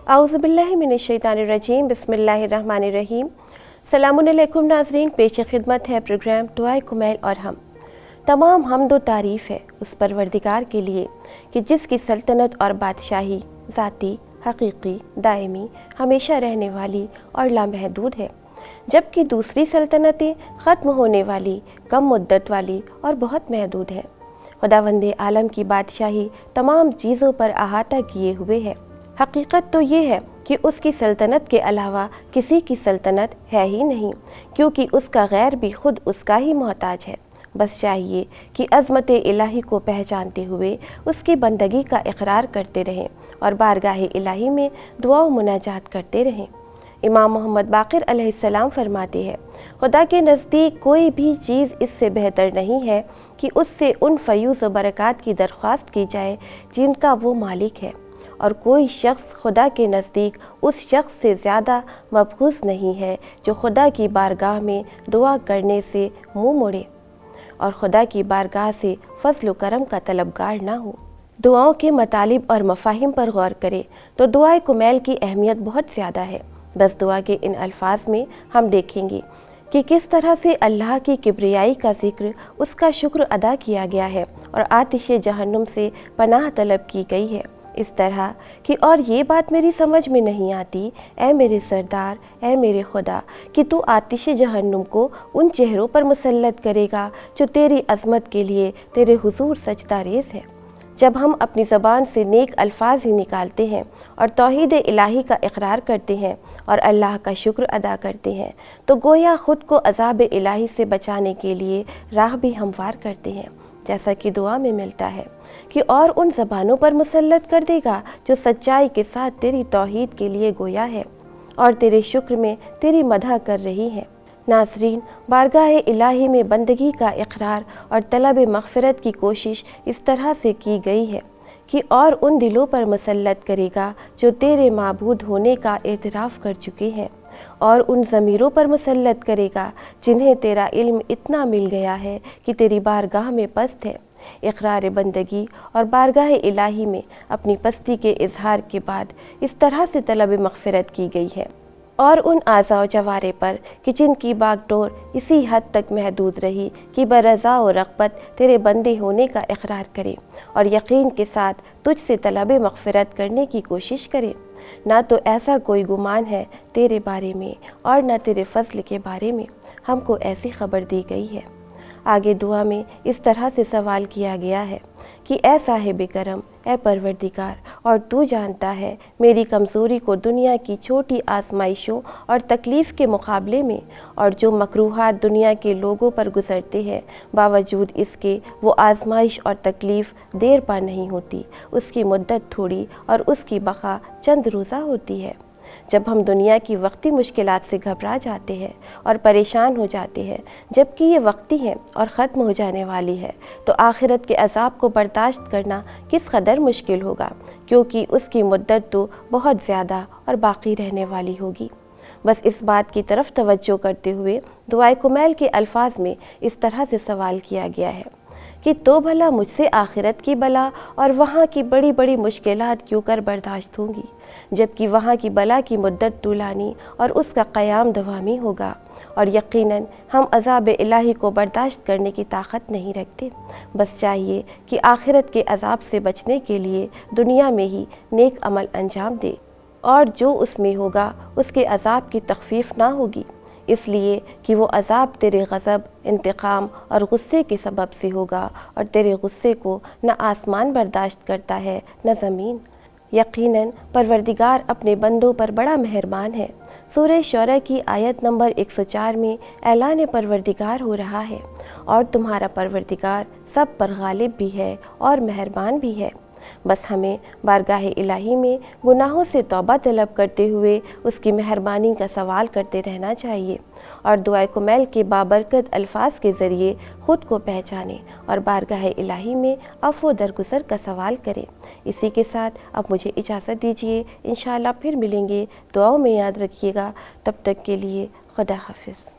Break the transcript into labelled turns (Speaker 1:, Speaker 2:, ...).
Speaker 1: औज़ुबिल्लाहि मिनश्शैतानिर्रजीम बिस्मिल्लाहिर्रहमानिर्रहीम। सलामुन अलैकुम नाज़रीन, पेश खिदमत है प्रोग्राम दुआए कुमैल और हम। तमाम हम्द व तारीफ़ है उस परवरदिगार के लिए कि जिसकी सल्तनत और बादशाही ज़ाती, हकीकी, दायमी, हमेशा रहने वाली और लामहदूद है, जबकि दूसरी सल्तनतें ख़त्म होने वाली, कम मुद्दत वाली और बहुत महदूद है। खुदावंदे आलम की बादशाही तमाम चीज़ों पर अहाता किए हुए है। हकीकत तो ये है कि उसकी सल्तनत के अलावा किसी की सल्तनत है ही नहीं, क्योंकि उसका गैर भी खुद उसका ही मोहताज है। बस चाहिए कि अज़मत इलाही को पहचानते हुए उसकी बंदगी का इकरार करते रहें और बारगाह इलाही में दुआ व मुनाजात करते रहें। इमाम मोहम्मद बाक़िर अलैहिस्सलाम फरमाते हैं, खुदा के नज़दीक कोई भी चीज़ इससे बेहतर नहीं है कि उससे उन फ़यूज़ व बरक़ात की दरख्वास्त की जाए जिनका वो मालिक है, और कोई शख्स खुदा के नज़दीक उस शख्स से ज़्यादा मबगूज़ नहीं है जो खुदा की बारगाह में दुआ करने से मुँह मोड़े और खुदा की बारगाह से फ़ज़ल व करम का तलबगार ना हो। दुआओं के मतालिब और मफ़ाहिम पर गौर करें तो दुआए कुमैल की अहमियत बहुत ज़्यादा है। बस दुआ के इन अल्फाज में हम देखेंगे कि किस तरह से अल्लाह की किब्रियाई का ज़िक्र, उसका शुक्र अदा किया गया है और आतिश जहन्नुम से पनाह तलब की गई है। इस तरह कि और ये बात मेरी समझ में नहीं आती, ऐ मेरे सरदार, ऐ मेरे खुदा, कि तू आतिश जहन्नुम को उन चेहरों पर मुसल्लत करेगा जो तेरी अज़मत के लिए तेरे हुजूर सजदा रेज़ है। जब हम अपनी ज़बान से नेक अल्फाज ही निकालते हैं और तौहीद इलाही का इकरार करते हैं और अल्लाह का शुक्र अदा करते हैं, तो गोया ख़ुद को अज़ाब इलाही से बचाने के लिए राह भी हमवार करते हैं, जैसा कि दुआ में मिलता है कि और उन ज़बानों पर मुसल्लत कर देगा जो सच्चाई के साथ तेरी तौहीद के लिए गोया है और तेरे शुक्र में तेरी मदह कर रही हैं। नाज़रीन, बारगाह इलाही में बंदगी का इकरार और तलब मग़फ़िरत की कोशिश इस तरह से की गई है कि और उन दिलों पर मुसल्लत करेगा जो तेरे माबूद होने का एतराफ़ कर चुके हैं, और उन ज़मीरों पर मुसल्लत करेगा जिन्हें तेरा इल्म इतना मिल गया है कि तेरी बारगाह में पस्त है। इक़रार बंदगी और बारगाह इलाही में अपनी पस्ती के इजहार के बाद इस तरह से तलब मग़फ़िरत की गई है, और उन आज़ा व जवारे पर कि जिनकी बागडोर इसी हद तक महदूद रही कि बरज़ा व रग़बत तेरे बंदे होने का इक़रार करें और यकीन के साथ तुझसे तलब मग़फ़िरत करने की कोशिश करें। ना तो ऐसा कोई गुमान है तेरे बारे में और ना तेरे फ़ज़ल के बारे में हमको ऐसी ख़बर दी गई है। आगे दुआ में इस तरह से सवाल किया गया है कि ए साहिब करम, ए परवरदिगार, और तू जानता है मेरी कमज़ोरी को दुनिया की छोटी आजमाइशों और तकलीफ़ के मुकाबले में, और जो मकरूहात दुनिया के लोगों पर गुज़रते हैं बावजूद इसके वो आजमाइश और तकलीफ़ देर पा नहीं होती, उसकी मुद्दत थोड़ी और उसकी बक़ा चंद रोज़ा होती है। जब हम दुनिया की वक्ती मुश्किलात से घबरा जाते हैं और परेशान हो जाते हैं, जबकि ये वक्ती हैं और ख़त्म हो जाने वाली है, तो आखिरत के अज़ाब को बर्दाश्त करना किस कदर मुश्किल होगा, क्योंकि उसकी मुद्दत तो बहुत ज़्यादा और बाकी रहने वाली होगी। बस इस बात की तरफ तवज्जो करते हुए दुआए कुमैल के अल्फाज में इस तरह से सवाल किया गया है कि तो भला मुझसे आखिरत की बला और वहाँ की बड़ी बड़ी मुश्किलात क्यों कर बर्दाश्त होंगी, जबकि वहाँ की बला की मुद्दत तूलानी और उसका क़याम दवामी होगा, और यकीनन हम अज़ाब इलाही को बर्दाश्त करने की ताकत नहीं रखते। बस चाहिए कि आखिरत के अज़ाब से बचने के लिए दुनिया में ही नेक अमल अंजाम दे, और जो उसमें होगा उसके अज़ाब की तख़फ़ीफ़ ना होगी, इसलिए कि वो अज़ाब तेरे गज़ब, इंतकाम और गुस्से के सबब से होगा, और तेरे गुस्से को न आसमान बर्दाश्त करता है न ज़मीन। यकीनन परवरदिगार अपने बंदों पर बड़ा मेहरबान है। सूरह शौरा की आयत नंबर 104 में ऐलान परवरदिगार हो रहा है, और तुम्हारा परवरदिगार सब पर गालिब भी है और मेहरबान भी है। बस हमें बारगाह इलाही में गुनाहों से तौबा तलब करते हुए उसकी मेहरबानी का सवाल करते रहना चाहिए, और दुआए कुमैल के बाबरकत अल्फाज के ज़रिए ख़ुद को पहचानें और बारगाह इलाही में अफ़्व दरगुज़र का सवाल करें। इसी के साथ अब मुझे इजाज़त दीजिए, इंशाअल्लाह फिर मिलेंगे। दुआओं में याद रखिएगा। तब तक के लिए खुदा हाफ़िज़।